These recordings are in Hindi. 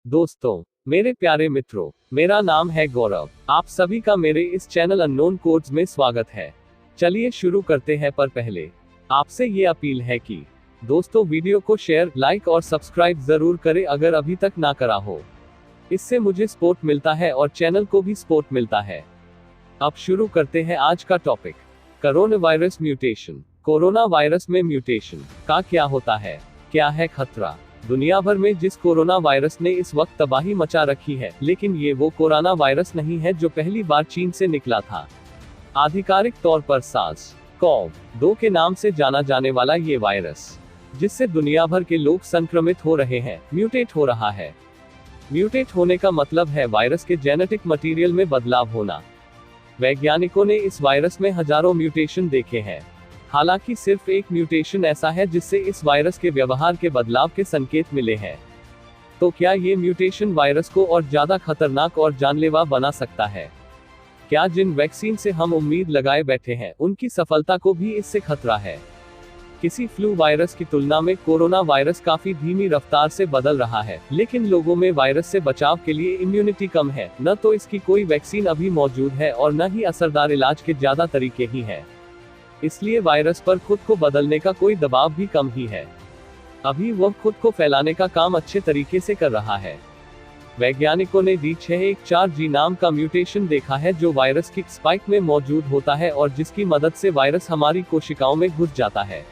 दोस्तों, मेरे प्यारे मित्रों, मेरा नाम है गौरव। आप सभी का मेरे इस चैनल अननोन कोड्स में स्वागत है। चलिए शुरू करते हैं, पर पहले आपसे ये अपील है कि दोस्तों वीडियो को शेयर, लाइक और सब्सक्राइब जरूर करें अगर अभी तक ना करा हो। इससे मुझे सपोर्ट मिलता है और चैनल को भी सपोर्ट मिलता है। अब शुरू करते हैं आज का topic, corona virus mutation. Corona virus में म्यूटेशन का क्या होता है, क्या है खतरा? दुनिया भर में जिस कोरोना वायरस ने इस वक्त तबाही मचा रखी है, लेकिन ये वो कोरोना वायरस नहीं है जो पहली बार चीन से निकला था। आधिकारिक तौर पर SARS-CoV-2 के नाम से जाना जाने वाला ये वायरस, जिससे दुनिया भर के लोग संक्रमित हो रहे हैं, म्यूटेट हो रहा है। म्यूटेट होने का मतलब है वायरस के जेनेटिक मटेरियल में बदलाव होना। वैज्ञानिकों ने इस वायरस में हजारों म्यूटेशन देखे हैं। हालांकि सिर्फ एक म्यूटेशन ऐसा है जिससे इस वायरस के व्यवहार के बदलाव के संकेत मिले हैं। तो क्या ये म्यूटेशन वायरस को और ज्यादा खतरनाक और जानलेवा बना सकता है? क्या जिन वैक्सीन से हम उम्मीद लगाए बैठे हैं, उनकी सफलता को भी इससे खतरा है? किसी फ्लू वायरस की तुलना में कोरोना वायरस काफी धीमी रफ्तार से बदल रहा है, लेकिन लोगों में वायरस से बचाव के लिए इम्यूनिटी कम है। न तो इसकी कोई वैक्सीन अभी मौजूद है और न ही असरदार इलाज के ज्यादा तरीके ही हैं। इसलिए वायरस पर खुद को बदलने का कोई दबाव भी कम ही है। अभी वह खुद को फैलाने का काम अच्छे तरीके से कर रहा है। वैज्ञानिकों ने D614G नाम का म्यूटेशन देखा है जो वायरस की स्पाइक में मौजूद होता है और जिसकी मदद से वायरस हमारी कोशिकाओं में घुस जाता है।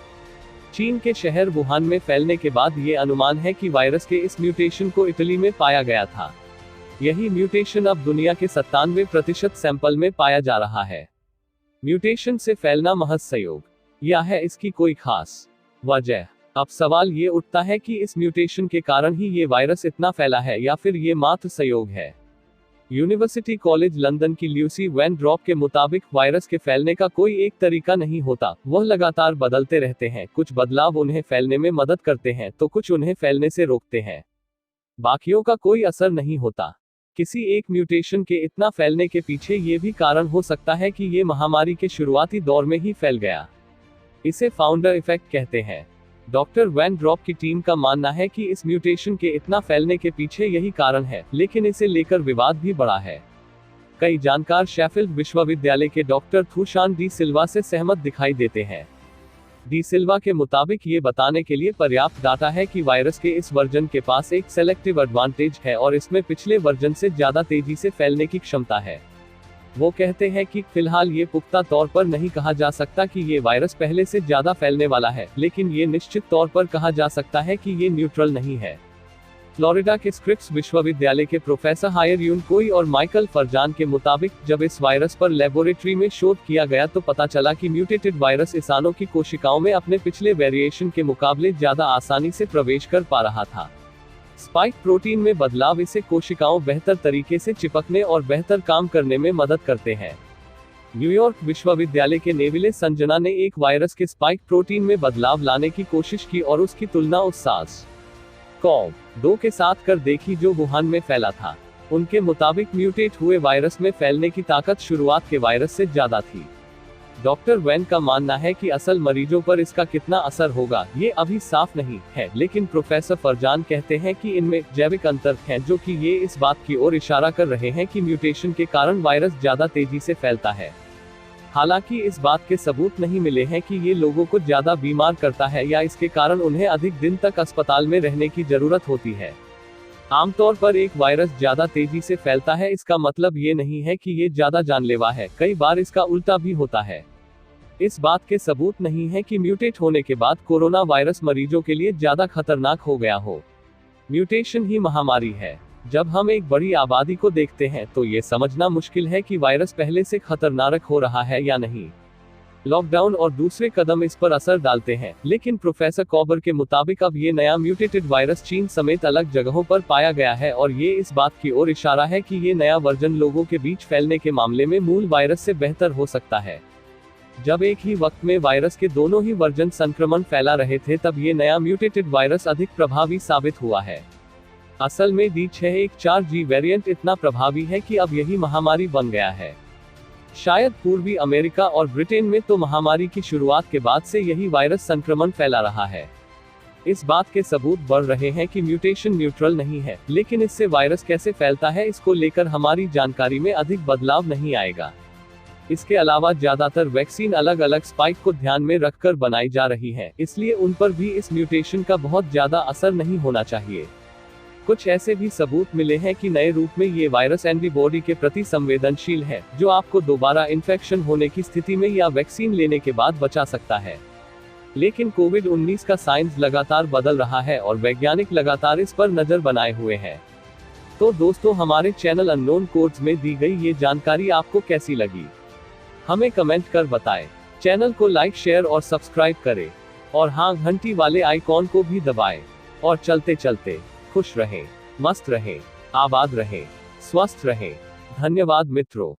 चीन के शहर वुहान में फैलने के बाद ये अनुमान है कि वायरस के इस म्यूटेशन को इटली में पाया गया था। यही म्यूटेशन अब दुनिया के 97% सैंपल में पाया जा रहा है। म्यूटेशन से फैलना महज संयोग, या है इसकी कोई खास वजह? अब सवाल ये उठता है कि इस म्यूटेशन के कारण ही ये वायरस इतना फैला है या फिर ये मात्र संयोग है। यूनिवर्सिटी कॉलेज लंदन की ल्यूसी वैन ड्रॉप के मुताबिक वायरस के फैलने का कोई एक तरीका नहीं होता, वह लगातार बदलते रहते हैं। कुछ बदलाव उन्हें फैलने में मदद करते हैं तो कुछ उन्हें फैलने से रोकते हैं। बाकियों का कोई असर नहीं होता। किसी एक म्यूटेशन के इतना फैलने के पीछे ये भी कारण हो सकता है कि ये महामारी के शुरुआती दौर में ही फैल गया। इसे फाउंडर इफेक्ट कहते हैं। डॉक्टर वैन ड्रॉप की टीम का मानना है कि इस म्यूटेशन के इतना फैलने के पीछे यही कारण है, लेकिन इसे लेकर विवाद भी बढ़ा है। कई जानकार शेफील्ड विश्वविद्यालय के डॉक्टर थुशान डी सिल्वा से सहमत दिखाई देते हैं। डी सिल्वा के मुताबिक ये बताने के लिए पर्याप्त डाटा है कि वायरस के इस वर्जन के पास एक सेलेक्टिव एडवांटेज है और इसमें पिछले वर्जन से ज्यादा तेजी से फैलने की क्षमता है। वो कहते हैं कि फिलहाल ये पुख्ता तौर पर नहीं कहा जा सकता कि ये वायरस पहले से ज्यादा फैलने वाला है, लेकिन ये निश्चित तौर पर कहा जा सकता है कि ये न्यूट्रल नहीं है। फ्लोरिडा के स्क्रिप्स विश्वविद्यालय के प्रोफेसर हायर यून कोई और माइकल फरजान के मुताबिक जब इस वायरस पर लेबोरेटरी में शोध किया गया तो पता चला कि म्यूटेटेड वायरस इंसानों की कोशिकाओं में अपने पिछले वेरिएशन के मुकाबले ज्यादा आसानी से प्रवेश कर पा रहा था। स्पाइक प्रोटीन में बदलाव इसे कोशिकाओं बेहतर तरीके से चिपकने और बेहतर काम करने में मदद करते हैं। न्यूयॉर्क विश्वविद्यालय के नेविले संजना ने एक वायरस के स्पाइक प्रोटीन में बदलाव लाने की कोशिश की और उसकी तुलना उस SARS-CoV-2 के साथ कर देखी जो वुहान में फैला था। उनके मुताबिक म्यूटेट हुए वायरस में फैलने की ताकत शुरुआत के वायरस से ज्यादा थी। डॉक्टर वैन का मानना है कि असल मरीजों पर इसका कितना असर होगा ये अभी साफ नहीं है, लेकिन प्रोफेसर फरजान कहते हैं कि इनमें जैविक अंतर हैं जो कि ये इस बात की ओर इशारा कर रहे हैं कि म्यूटेशन के कारण वायरस ज्यादा तेजी से फैलता है। हालांकि इस बात के सबूत नहीं मिले हैं कि ये लोगों को ज्यादा बीमार करता है या इसके कारण उन्हें अधिक दिन तक अस्पताल में रहने की जरूरत होती है। आमतौर पर एक वायरस ज्यादा तेजी से फैलता है इसका मतलब ये नहीं है कि ये ज्यादा जानलेवा है, कई बार इसका उल्टा भी होता है। इस बात के सबूत नहीं है कि म्यूटेट होने के बाद कोरोना वायरस मरीजों के लिए ज्यादा खतरनाक हो गया हो। म्यूटेशन ही महामारी है। जब हम एक बड़ी आबादी को देखते हैं तो ये समझना मुश्किल है कि वायरस पहले से खतरनाक हो रहा है या नहीं। लॉकडाउन और दूसरे कदम इस पर असर डालते हैं, लेकिन प्रोफेसर कॉबर के मुताबिक अब ये नया म्यूटेटेड वायरस चीन समेत अलग जगहों पर पाया गया है और ये इस बात की ओर इशारा है कि ये नया वर्जन लोगों के बीच फैलने के मामले में मूल वायरस से बेहतर हो सकता है। जब एक ही वक्त में वायरस के दोनों ही वर्जन संक्रमण फैला रहे थे तब ये नया म्यूटेटेड वायरस अधिक प्रभावी साबित हुआ है। असल में D614G वेरिएंट इतना प्रभावी है कि अब यही महामारी बन गया है। शायद पूर्वी अमेरिका और ब्रिटेन में तो महामारी की शुरुआत के बाद से यही वायरस संक्रमण फैला रहा है। इस बात के सबूत बढ़ रहे हैं कि म्यूटेशन न्यूट्रल नहीं है, लेकिन इससे वायरस कैसे फैलता है इसको लेकर हमारी जानकारी में अधिक बदलाव नहीं आएगा। इसके अलावा ज्यादातर वैक्सीन अलग अलग स्पाइक को ध्यान में रखकर बनाई जा रही है, इसलिए उन पर भी इस म्यूटेशन का बहुत ज्यादा असर नहीं होना चाहिए। कुछ ऐसे भी सबूत मिले हैं कि नए रूप में ये वायरस एंटीबॉडी के प्रति संवेदनशील है, जो आपको दोबारा इन्फेक्शन होने की स्थिति में या वैक्सीन लेने के बाद बचा सकता है। लेकिन कोविड-19 का साइंस लगातार बदल रहा है और वैज्ञानिक लगातार इस पर नजर बनाए हुए हैं। तो दोस्तों, हमारे चैनल अननोन कोड्स में दी गई ये जानकारी आपको कैसी लगी, हमें कमेंट कर बताएं। चैनल को लाइक, शेयर और सब्सक्राइब करें, और हाँ, घंटी वाले आइकॉन को भी दबाएं। और चलते चलते खुश रहें, मस्त रहें, आबाद रहें, स्वस्थ रहें। धन्यवाद मित्रों।